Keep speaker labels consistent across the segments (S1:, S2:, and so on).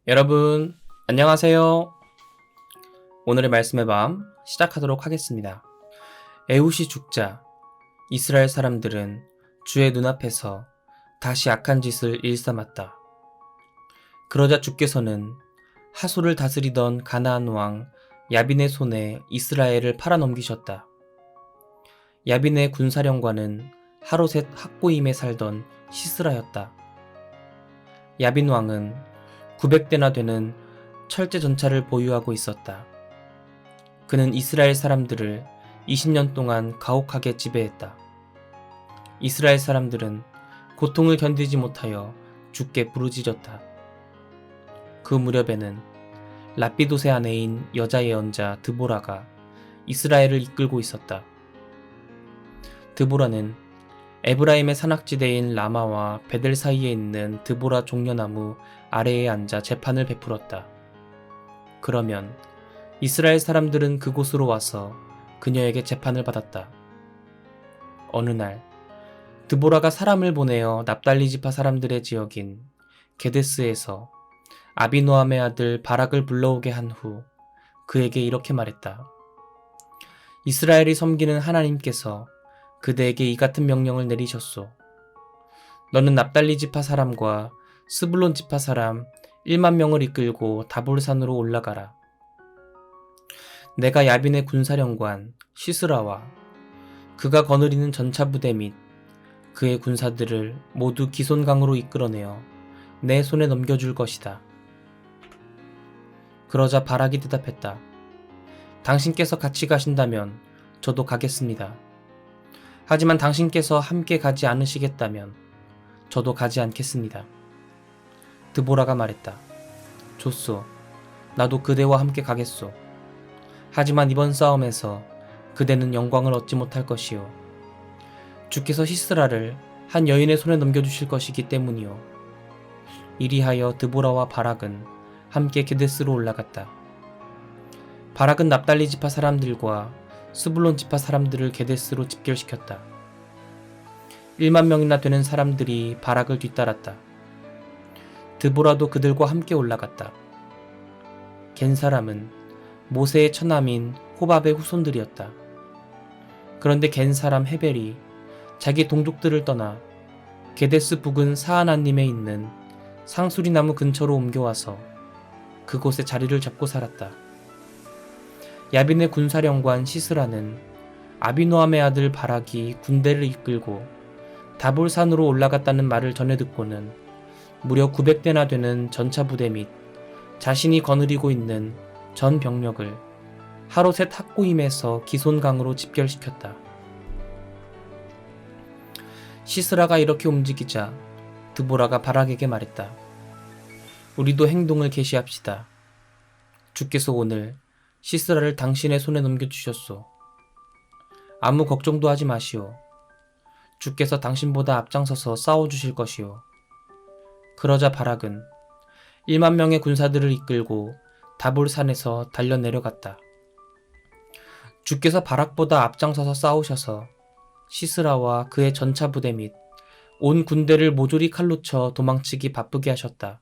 S1: 여러분, 안녕하세요. 오늘의 말씀의 밤 시작하도록 하겠습니다. 에훗이 죽자 이스라엘 사람들은 주의 눈앞에서 다시 악한 짓을 일삼았다. 그러자 주께서는 하솔을 다스리던 가나안 왕 야빈의 손에 이스라엘을 팔아넘기셨다. 야빈의 군사령관은 하롯의 학고임에 살던 시스라였다. 야빈 왕은 900대나 되는 철제 전차를 보유하고 있었다. 그는 이스라엘 사람들을 20년 동안 가혹하게 지배했다. 이스라엘 사람들은 고통을 견디지 못하여 주께 부르짖었다. 그 무렵에는 라피도세 아내인 여자 예언자 드보라가 이스라엘을 이끌고 있었다. 드보라는 에브라임의 산악지대인 라마와 베델 사이에 있는 드보라 종려나무 아래에 앉아 재판을 베풀었다. 그러면 이스라엘 사람들은 그곳으로 와서 그녀에게 재판을 받았다. 어느 날 드보라가 사람을 보내어 납달리 지파 사람들의 지역인 게데스에서 아비노함의 아들 바락을 불러오게 한 후 그에게 이렇게 말했다. 이스라엘이 섬기는 하나님께서 그대에게 이 같은 명령을 내리셨소. 너는 납달리 지파 사람과 스불론 지파 사람 1만 명을 이끌고 다볼산으로 올라가라. 내가 야빈의 군사령관 시스라와 그가 거느리는 전차 부대 및 그의 군사들을 모두 기손강으로 이끌어내어 내 손에 넘겨줄 것이다. 그러자 바락이 대답했다. 당신께서 같이 가신다면 저도 가겠습니다. 하지만 당신께서 함께 가지 않으시겠다면 저도 가지 않겠습니다. 드보라가 말했다. 좋소. 나도 그대와 함께 가겠소. 하지만 이번 싸움에서 그대는 영광을 얻지 못할 것이요. 주께서 시스라를 한 여인의 손에 넘겨주실 것이기 때문이요. 이리하여 드보라와 바락은 함께 게데스로 올라갔다. 바락은 납달리 지파 사람들과 스불론 지파 사람들을 게데스로 집결시켰다. 1만 명이나 되는 사람들이 바락을 뒤따랐다. 드보라도 그들과 함께 올라갔다. 겐 사람은 모세의 처남인 호밥의 후손들이었다. 그런데 겐 사람 헤벨이 자기 동족들을 떠나 게데스 북은 사하나님에 있는 상수리나무 근처로 옮겨와서 그곳에 자리를 잡고 살았다. 야빈의 군사령관 시스라는 아비노함의 아들 바락이 군대를 이끌고 다볼산으로 올라갔다는 말을 전해 듣고는 무려 900대나 되는 전차 부대 및 자신이 거느리고 있는 전 병력을 하롯의 탁고임에서 기손강으로 집결시켰다. 시스라가 이렇게 움직이자 드보라가 바락에게 말했다. 우리도 행동을 개시합시다. 주께서 오늘 시스라를 당신의 손에 넘겨주셨소. 아무 걱정도 하지 마시오. 주께서 당신보다 앞장서서 싸워주실 것이오. 그러자 바락은 1만 명의 군사들을 이끌고 다볼산에서 달려 내려갔다. 주께서 바락보다 앞장서서 싸우셔서 시스라와 그의 전차 부대 및 온 군대를 모조리 칼로 쳐 도망치기 바쁘게 하셨다.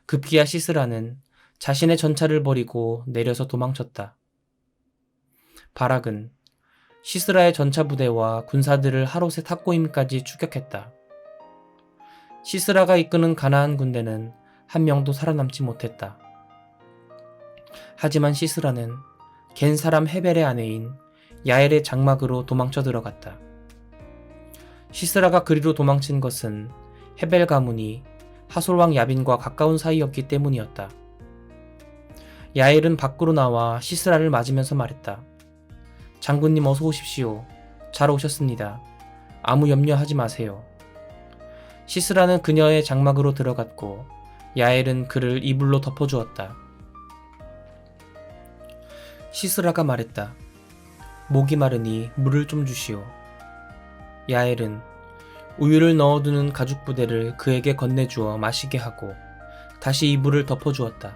S1: 급기야 시스라는 자신의 전차를 버리고 내려서 도망쳤다. 바락은 시스라의 전차 부대와 군사들을 하롯의 탁고임까지 추격했다. 시스라가 이끄는 가나안 군대는 한 명도 살아남지 못했다. 하지만 시스라는 겐 사람 헤벨의 아내인 야엘의 장막으로 도망쳐 들어갔다. 시스라가 그리로 도망친 것은 헤벨 가문이 하솔왕 야빈과 가까운 사이였기 때문이었다. 야엘은 밖으로 나와 시스라를 맞으면서 말했다. 장군님 어서 오십시오. 잘 오셨습니다. 아무 염려하지 마세요. 시스라는 그녀의 장막으로 들어갔고 야엘은 그를 이불로 덮어주었다. 시스라가 말했다. 목이 마르니 물을 좀 주시오. 야엘은 우유를 넣어두는 가죽 부대를 그에게 건네주어 마시게 하고 다시 이불을 덮어주었다.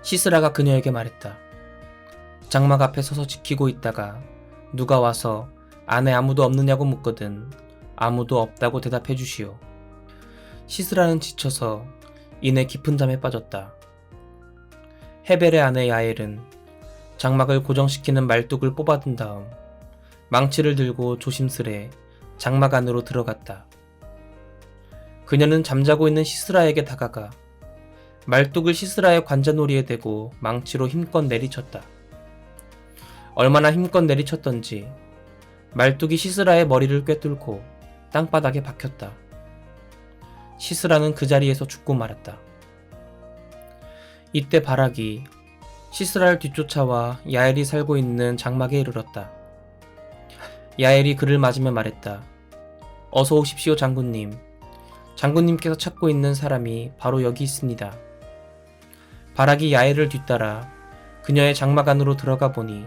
S1: 시스라가 그녀에게 말했다. 장막 앞에 서서 지키고 있다가 누가 와서 안에 아무도 없느냐고 묻거든 아무도 없다고 대답해 주시오. 시스라는 지쳐서 이내 깊은 잠에 빠졌다. 헤벨의 아내 야엘은 장막을 고정시키는 말뚝을 뽑아둔 다음 망치를 들고 조심스레 장막 안으로 들어갔다. 그녀는 잠자고 있는 시스라에게 다가가 말뚝을 시스라의 관자놀이에 대고 망치로 힘껏 내리쳤다. 얼마나 힘껏 내리쳤던지 말뚝이 시스라의 머리를 꿰뚫고 땅바닥에 박혔다. 시스라는 그 자리에서 죽고 말았다. 이때 바락이 시스라를 뒤쫓아와 야엘이 살고 있는 장막에 이르렀다. 야엘이 그를 맞으며 말했다. 어서 오십시오, 장군님. 장군님께서 찾고 있는 사람이 바로 여기 있습니다. 바락이 야엘을 뒤따라 그녀의 장막 안으로 들어가 보니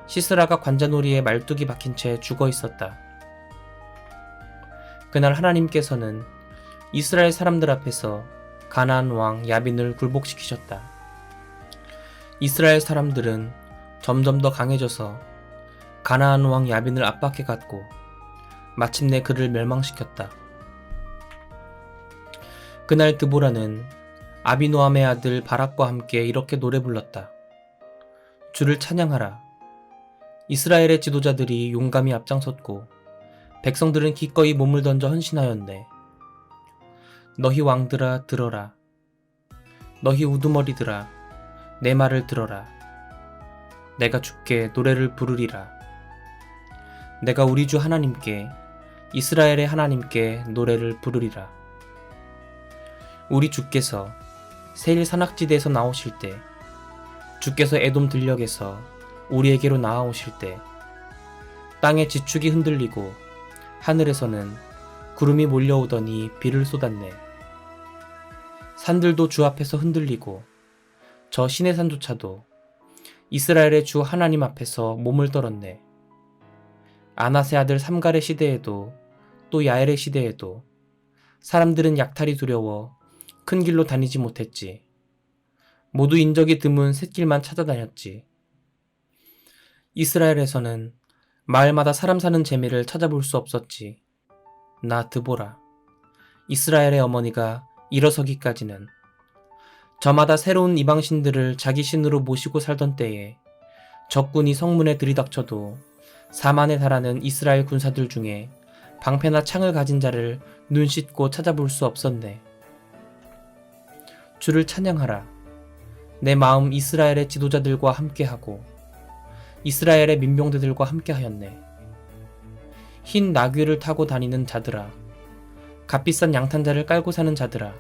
S1: 시스라가 관자놀이에 말뚝이 박힌 채 죽어 있었다. 그날 하나님께서는 이스라엘 사람들 앞에서 가나안 왕 야빈을 굴복시키셨다. 이스라엘 사람들은 점점 더 강해져서 가나안 왕 야빈을 압박해갔고 마침내 그를 멸망시켰다. 그날 드보라는 아비노함의 아들 바락과 함께 이렇게 노래 불렀다. 주를 찬양하라. 이스라엘의 지도자들이 용감히 앞장섰고 백성들은 기꺼이 몸을 던져 헌신하였네. 너희 왕들아 들어라. 너희 우두머리들아 내 말을 들어라. 내가 주께 노래를 부르리라. 내가 우리 주 하나님께 이스라엘의 하나님께 노래를 부르리라. 우리 주께서 세일 산악지대에서 나오실 때, 주께서 에돔 들녘에서 우리에게로 나아오실 때, 땅의 지축이 흔들리고 하늘에서는 구름이 몰려오더니 비를 쏟았네. 산들도 주 앞에서 흔들리고 저 시내산조차도 이스라엘의 주 하나님 앞에서 몸을 떨었네. 아낫의 아들 삼갈의 시대에도 또 야엘의 시대에도 사람들은 약탈이 두려워 큰 길로 다니지 못했지. 모두 인적이 드문 샛길만 찾아다녔지. 이스라엘에서는 마을마다 사람 사는 재미를 찾아볼 수 없었지. 나 드보라, 이스라엘의 어머니가 일어서기까지는 저마다 새로운 이방신들을 자기 신으로 모시고 살던 때에 적군이 성문에 들이닥쳐도 4만에 달하는 이스라엘 군사들 중에 방패나 창을 가진 자를 눈 씻고 찾아볼 수 없었네. 주를 찬양하라. 내 마음 이스라엘의 지도자들과 함께하고 이스라엘의 민병대들과 함께하였네. 흰 나귀를 타고 다니는 자들아, 값비싼 양탄자를 깔고 사는 자들아,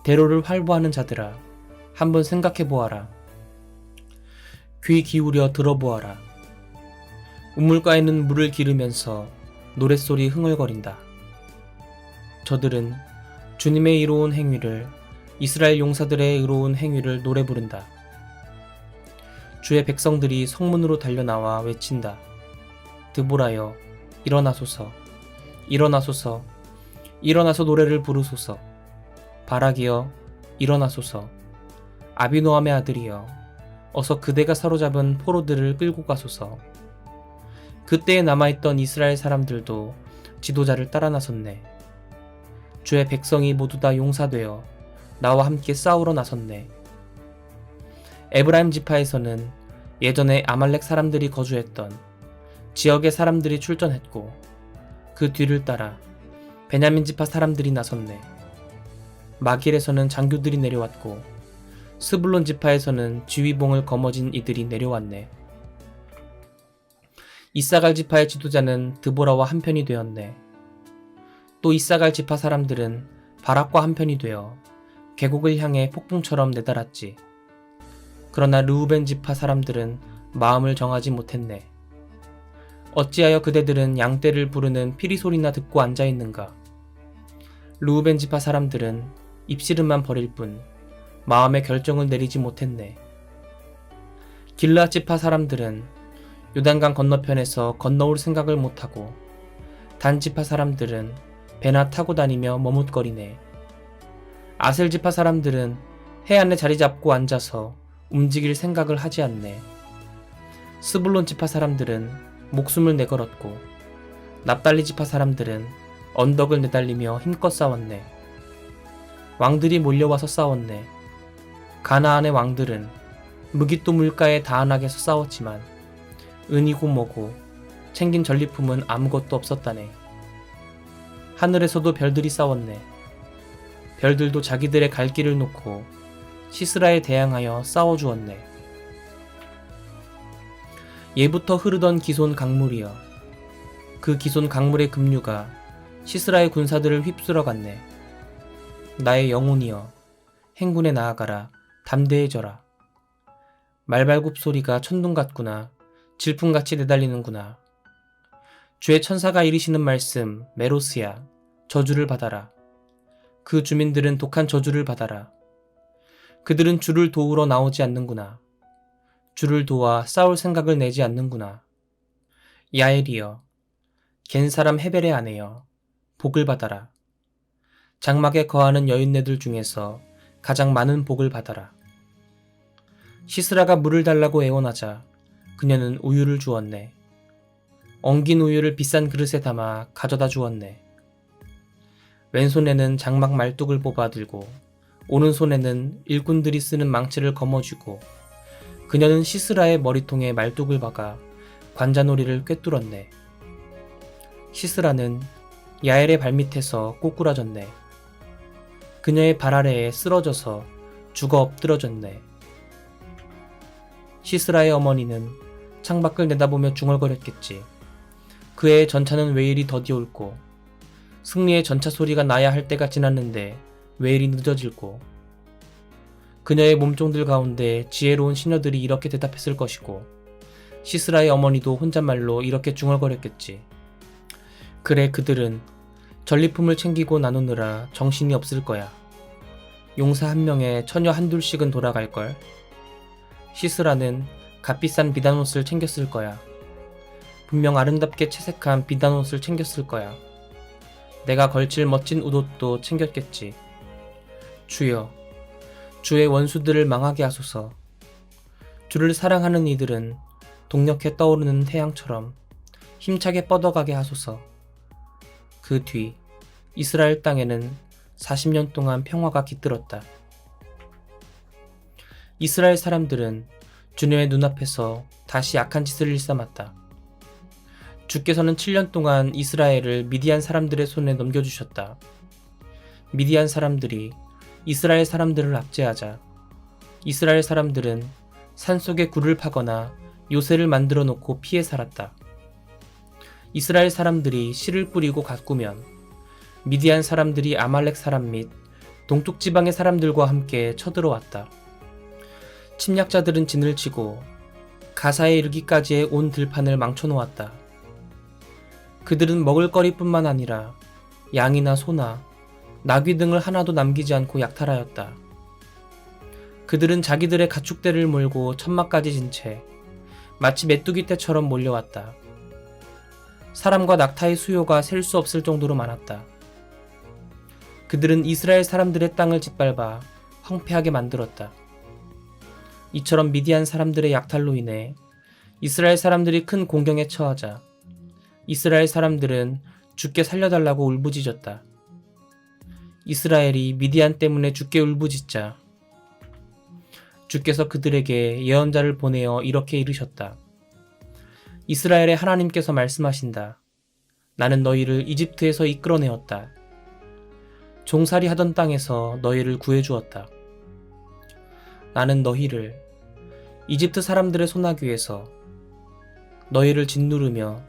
S1: 대로를 활보하는 자들아, 한번 생각해보아라. 귀 기울여 들어보아라. 우물가에는 물을 기르면서 노랫소리 흥얼거린다. 저들은 주님의 이로운 행위를, 이스라엘 용사들의 의로운 행위를 노래 부른다. 주의 백성들이 성문으로 달려나와 외친다. 드보라여, 일어나소서, 일어나소서, 일어나서 노래를 부르소서. 바락이여, 일어나소서. 아비노함의 아들이여, 어서 그대가 사로잡은 포로들을 끌고 가소서. 그때에 남아있던 이스라엘 사람들도 지도자를 따라 나섰네. 주의 백성이 모두 다 용사되어 나와 함께 싸우러 나섰네. 에브라임 지파에서는 예전에 아말렉 사람들이 거주했던 지역의 사람들이 출전했고 그 뒤를 따라 베냐민 지파 사람들이 나섰네. 마길에서는 장교들이 내려왔고 스불론 지파에서는 지휘봉을 거머쥔 이들이 내려왔네. 이사갈 지파의 지도자는 드보라와 한편이 되었네. 또 이사갈 지파 사람들은 바락과 한편이 되어 계곡을 향해 폭풍처럼 내달았지. 그러나 르우벤 지파 사람들은 마음을 정하지 못했네. 어찌하여 그대들은 양떼를 부르는 피리 소리나 듣고 앉아있는가? 르우벤 지파 사람들은 입씨름만 벌일 뿐 마음의 결정을 내리지 못했네. 길르앗 지파 사람들은 요단강 건너편에서 건너올 생각을 못하고 단 지파 사람들은 배나 타고 다니며 머뭇거리네. 아셀 지파 사람들은 해안에 자리 잡고 앉아서 움직일 생각을 하지 않네. 스불론 지파 사람들은 목숨을 내걸었고 납달리 지파 사람들은 언덕을 내달리며 힘껏 싸웠네. 왕들이 몰려와서 싸웠네. 가나안의 왕들은 무깃도 물가에 다안하게서 싸웠지만 은이고 뭐고 챙긴 전리품은 아무것도 없었다네. 하늘에서도 별들이 싸웠네. 별들도 자기들의 갈 길을 놓고 시스라에 대항하여 싸워주었네. 예부터 흐르던 기손 강물이여, 그 기손 강물의 급류가 시스라의 군사들을 휩쓸어 갔네. 나의 영혼이여, 행군에 나아가라. 담대해져라. 말발굽 소리가 천둥 같구나. 질풍같이 내달리는구나. 주의 천사가 이르시는 말씀, 메로스야, 저주를 받아라. 그 주민들은 독한 저주를 받아라. 그들은 주를 도우러 나오지 않는구나. 주를 도와 싸울 생각을 내지 않는구나. 야엘이여, 겐 사람 헤벨의 아내여, 복을 받아라. 장막에 거하는 여인네들 중에서 가장 많은 복을 받아라. 시스라가 물을 달라고 애원하자 그녀는 우유를 주었네. 엉긴 우유를 비싼 그릇에 담아 가져다 주었네. 왼손에는 장막 말뚝을 뽑아 들고 오른손에는 일꾼들이 쓰는 망치를 거머쥐고 그녀는 시스라의 머리통에 말뚝을 박아 관자놀이를 꿰뚫었네. 시스라는 야엘의 발밑에서 꼬꾸라졌네. 그녀의 발 아래에 쓰러져서 죽어 엎드러졌네. 시스라의 어머니는 창밖을 내다보며 중얼거렸겠지. 그의 전차는 왜 이리 더디 옳고 승리의 전차 소리가 나야 할 때가 지났는데 왜 이리 늦어질고. 그녀의 몸종들 가운데 지혜로운 시녀들이 이렇게 대답했을 것이고 시스라의 어머니도 혼잣말로 이렇게 중얼거렸겠지. 그래, 그들은 전리품을 챙기고 나누느라 정신이 없을 거야. 용사 한 명에 처녀 한둘씩은 돌아갈걸. 시스라는 값비싼 비단옷을 챙겼을 거야. 분명 아름답게 채색한 비단옷을 챙겼을 거야. 내가 걸칠 멋진 웃옷도 챙겼겠지. 주여, 주의 원수들을 망하게 하소서. 주를 사랑하는 이들은 동력해 떠오르는 태양처럼 힘차게 뻗어가게 하소서. 그 뒤 이스라엘 땅에는 40년 동안 평화가 깃들었다. 이스라엘 사람들은 주님의 눈앞에서 다시 악한 짓을 일삼았다. 주께서는 7년 동안 이스라엘을 미디안 사람들의 손에 넘겨주셨다. 미디안 사람들이 이스라엘 사람들을 압제하자 이스라엘 사람들은 산속에 굴을 파거나 요새를 만들어 놓고 피해 살았다. 이스라엘 사람들이 씨를 뿌리고 가꾸면 미디안 사람들이 아말렉 사람 및 동쪽 지방의 사람들과 함께 쳐들어왔다. 침략자들은 진을 치고 가사에 이르기까지의 온 들판을 망쳐놓았다. 그들은 먹을거리뿐만 아니라 양이나 소나 나귀 등을 하나도 남기지 않고 약탈하였다. 그들은 자기들의 가축대를 몰고 천막까지 진 채 마치 메뚜기 떼처럼 몰려왔다. 사람과 낙타의 수요가 셀 수 없을 정도로 많았다. 그들은 이스라엘 사람들의 땅을 짓밟아 황폐하게 만들었다. 이처럼 미디안 사람들의 약탈로 인해 이스라엘 사람들이 큰 공경에 처하자 이스라엘 사람들은 주께 살려달라고 울부짖었다. 이스라엘이 미디안 때문에 주께 울부짖자 주께서 그들에게 예언자를 보내어 이렇게 이르셨다. 이스라엘의 하나님께서 말씀하신다. 나는 너희를 이집트에서 이끌어내었다. 종살이 하던 땅에서 너희를 구해주었다. 나는 너희를 이집트 사람들의 소나귀에서 너희를 짓누르며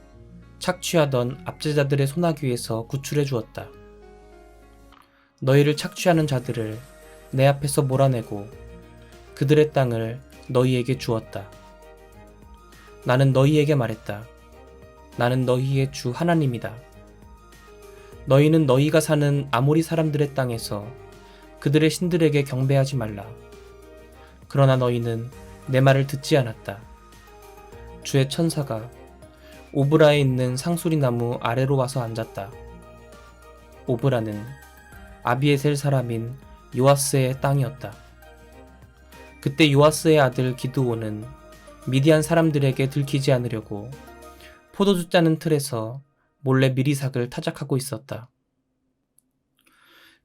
S1: 착취하던 압제자들의 소나귀에서 구출해 주었다. 너희를 착취하는 자들을 내 앞에서 몰아내고 그들의 땅을 너희에게 주었다. 나는 너희에게 말했다. 나는 너희의 주 하나님이다. 너희는 너희가 사는 아모리 사람들의 땅에서 그들의 신들에게 경배하지 말라. 그러나 너희는 내 말을 듣지 않았다. 주의 천사가 오브라에 있는 상수리 나무 아래로 와서 앉았다. 오브라는 아비에셀 사람인 요아스의 땅이었다. 그때 요아스의 아들 기드온은 미디안 사람들에게 들키지 않으려고 포도주 짜는 틀에서 몰래 미리삭을 타작하고 있었다.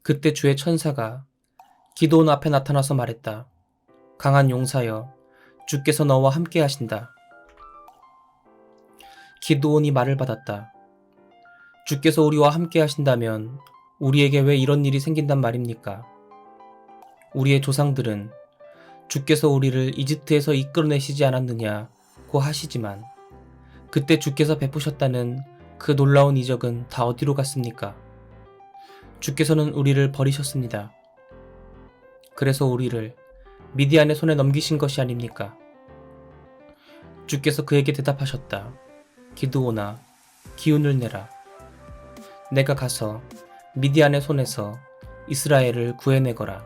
S1: 그때 주의 천사가 기드온 앞에 나타나서 말했다. 강한 용사여, 주께서 너와 함께 하신다. 기드온이 말을 받았다. 주께서 우리와 함께 하신다면 우리에게 왜 이런 일이 생긴단 말입니까? 우리의 조상들은 주께서 우리를 이집트에서 이끌어내시지 않았느냐고 하시지만 그때 주께서 베푸셨다는 그 놀라운 이적은 다 어디로 갔습니까? 주께서는 우리를 버리셨습니다. 그래서 우리를 미디안의 손에 넘기신 것이 아닙니까? 주께서 그에게 대답하셨다. 기드온아, 기운을 내라. 내가 가서 미디안의 손에서 이스라엘을 구해내거라.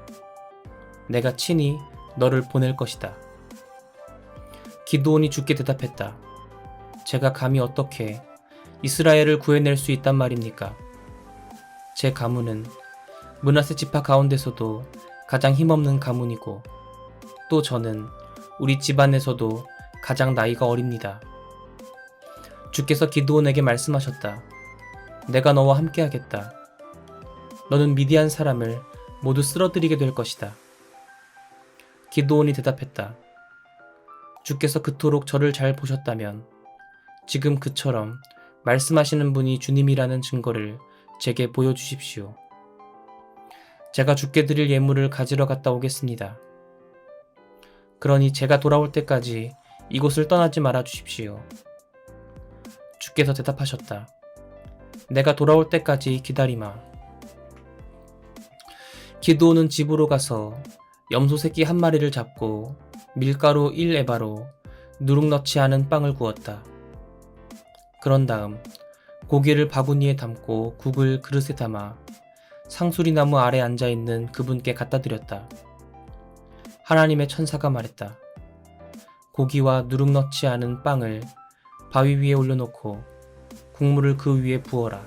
S1: 내가 친히 너를 보낼 것이다. 기드온이 주께 대답했다. 제가 감히 어떻게 이스라엘을 구해낼 수 있단 말입니까? 제 가문은 므낫세 지파 가운데서도 가장 힘없는 가문이고 또 저는 우리 집안에서도 가장 나이가 어립니다. 주께서 기드온에게 말씀하셨다. 내가 너와 함께 하겠다. 너는 미디안 사람을 모두 쓰러뜨리게 될 것이다. 기드온이 대답했다. 주께서 그토록 저를 잘 보셨다면 지금 그처럼 말씀하시는 분이 주님이라는 증거를 제게 보여주십시오. 제가 주께 드릴 예물을 가지러 갔다 오겠습니다. 그러니 제가 돌아올 때까지 이곳을 떠나지 말아 주십시오. 주께서 대답하셨다. 내가 돌아올 때까지 기다리마. 기드온은 집으로 가서 염소 새끼 한 마리를 잡고 밀가루 1에바로 누룩 넣지 않은 빵을 구웠다. 그런 다음 고기를 바구니에 담고 국을 그릇에 담아 상수리나무 아래 앉아있는 그분께 갖다 드렸다. 하나님의 천사가 말했다. 고기와 누룩 넣지 않은 빵을 바위 위에 올려놓고 국물을 그 위에 부어라.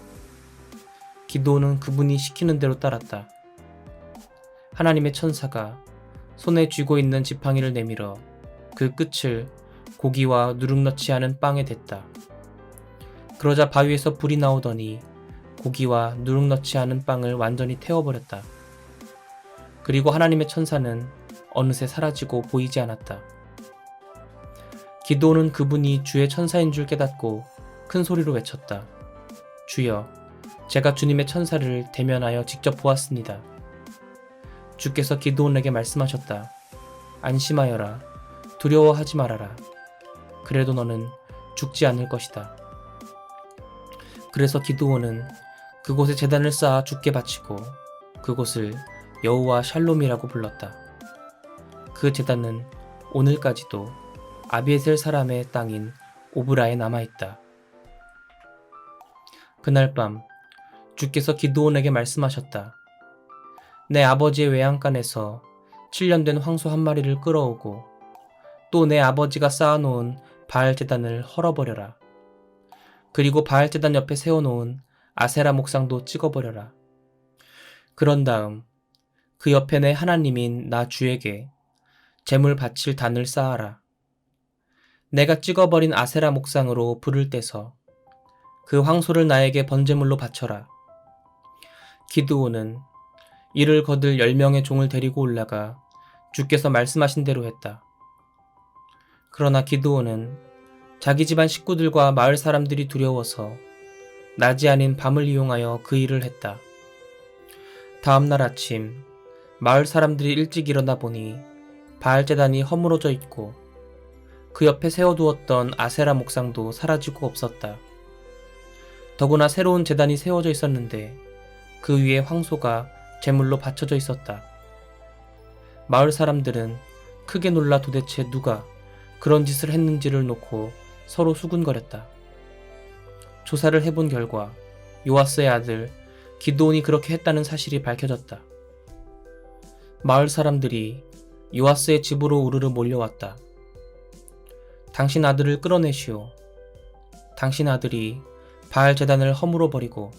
S1: 기드온은 그분이 시키는 대로 따랐다. 하나님의 천사가 손에 쥐고 있는 지팡이를 내밀어 그 끝을 고기와 누룩 넣지 않은 빵에 댔다. 그러자 바위에서 불이 나오더니 고기와 누룩 넣지 않은 빵을 완전히 태워버렸다. 그리고 하나님의 천사는 어느새 사라지고 보이지 않았다. 기드온은 그분이 주의 천사인 줄 깨닫고 큰 소리로 외쳤다. 주여, 제가 주님의 천사를 대면하여 직접 보았습니다. 주께서 기드온에게 말씀하셨다. 안심하여라. 두려워하지 말아라. 그래도 너는 죽지 않을 것이다. 그래서 기드온은 그곳에 제단을 쌓아 주께 바치고 그곳을 여호와 샬롬이라고 불렀다. 그 제단은 오늘까지도 아비에셀 사람의 땅인 오브라에 남아있다. 그날 밤 주께서 기드온에게 말씀하셨다. 내 아버지의 외양간에서 7년 된 황소 한 마리를 끌어오고 또 내 아버지가 쌓아놓은 바알 제단을 헐어버려라. 그리고 바알 제단 옆에 세워놓은 아세라 목상도 찍어버려라. 그런 다음 그 옆에 내 하나님인 나 주에게 제물 바칠 단을 쌓아라. 내가 찍어버린 아세라 목상으로 불을 떼서 그 황소를 나에게 번제물로 바쳐라. 기드온은 이를 거둘 10명의 종을 데리고 올라가 주께서 말씀하신 대로 했다. 그러나 기드온은 자기 집안 식구들과 마을 사람들이 두려워서 낮이 아닌 밤을 이용하여 그 일을 했다. 다음날 아침 마을 사람들이 일찍 일어나 보니 바알 제단이 허물어져 있고 그 옆에 세워두었던 아세라 목상도 사라지고 없었다. 더구나 새로운 제단이 세워져 있었는데 그 위에 황소가 제물로 바쳐져 있었다. 마을 사람들은 크게 놀라 도대체 누가 그런 짓을 했는지를 놓고 서로 수군거렸다. 조사를 해본 결과 요아스의 아들 기드온이 그렇게 했다는 사실이 밝혀졌다. 마을 사람들이 요아스의 집으로 우르르 몰려왔다. 당신 아들을 끌어내시오. 당신 아들이 바알 제단을 허물어 버리고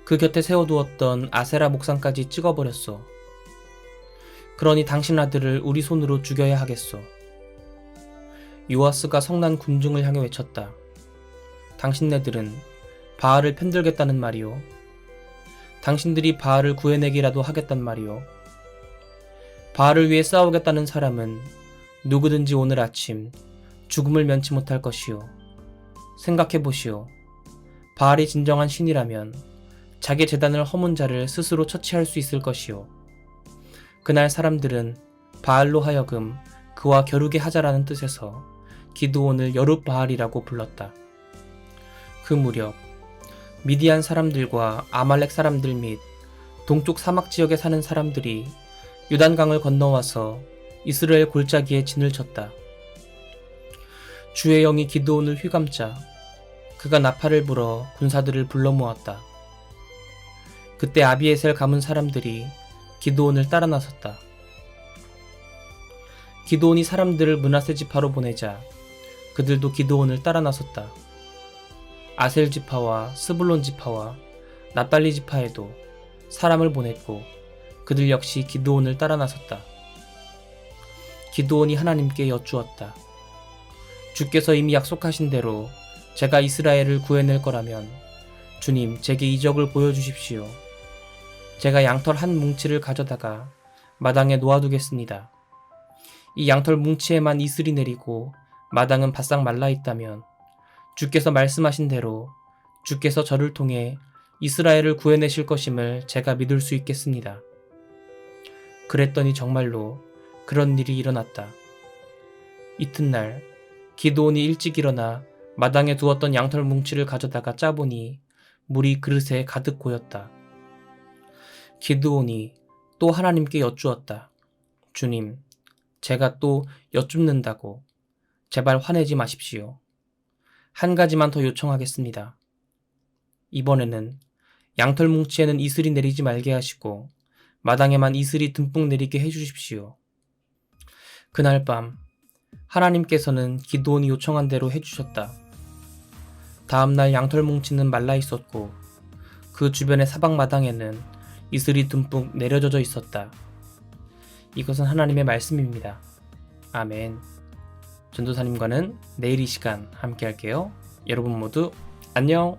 S1: 그 곁에 세워두었던 아세라 목상까지 찍어버렸소. 그러니 당신 아들을 우리 손으로 죽여야 하겠소. 요아스가 성난 군중을 향해 외쳤다. 당신네들은 바알을 편들겠다는 말이오. 당신들이 바알을 구해내기라도 하겠단 말이오. 바알을 위해 싸우겠다는 사람은 누구든지 오늘 아침 죽음을 면치 못할 것이오. 생각해보시오. 바알이 진정한 신이라면 자기 제단을 허문 자를 스스로 처치할 수 있을 것이오. 그날 사람들은 바알로 하여금 그와 겨루게 하자라는 뜻에서 기드온을 여룻바알이라고 불렀다. 그 무렵 미디안 사람들과 아말렉 사람들 및 동쪽 사막 지역에 사는 사람들이 요단강을 건너와서 이스라엘 골짜기에 진을 쳤다. 주의 영이 기드온을 휘감자 그가 나팔을 불어 군사들을 불러 모았다. 그때 아비에셀 가문 사람들이 기드온을 따라 나섰다. 기드온이 사람들을 므낫세 지파로 보내자 그들도 기드온을 따라 나섰다. 아셀 지파와 스불론 지파와 납달리 지파에도 사람을 보냈고 그들 역시 기드온을 따라 나섰다. 기드온이 하나님께 여쭈었다. 주께서 이미 약속하신 대로 제가 이스라엘을 구해낼 거라면 주님, 제게 이적을 보여주십시오. 제가 양털 한 뭉치를 가져다가 마당에 놓아두겠습니다. 이 양털 뭉치에만 이슬이 내리고 마당은 바싹 말라 있다면 주께서 말씀하신 대로 주께서 저를 통해 이스라엘을 구해내실 것임을 제가 믿을 수 있겠습니다. 그랬더니 정말로 그런 일이 일어났다. 이튿날 기드온이 일찍 일어나 마당에 두었던 양털 뭉치를 가져다가 짜보니 물이 그릇에 가득 고였다. 기드온이 또 하나님께 여쭈었다. 주님, 제가 또 여쭙는다고 제발 화내지 마십시오. 한 가지만 더 요청하겠습니다. 이번에는 양털 뭉치에는 이슬이 내리지 말게 하시고 마당에만 이슬이 듬뿍 내리게 해주십시오. 그날 밤 하나님께서는 기드온이 요청한 대로 해주셨다. 다음날 양털 뭉치는 말라 있었고 그 주변의 사방 마당에는 이슬이 듬뿍 내려져져 있었다. 이것은 하나님의 말씀입니다. 아멘. 전도사님과는 내일 이 시간 함께 할게요. 여러분 모두 안녕.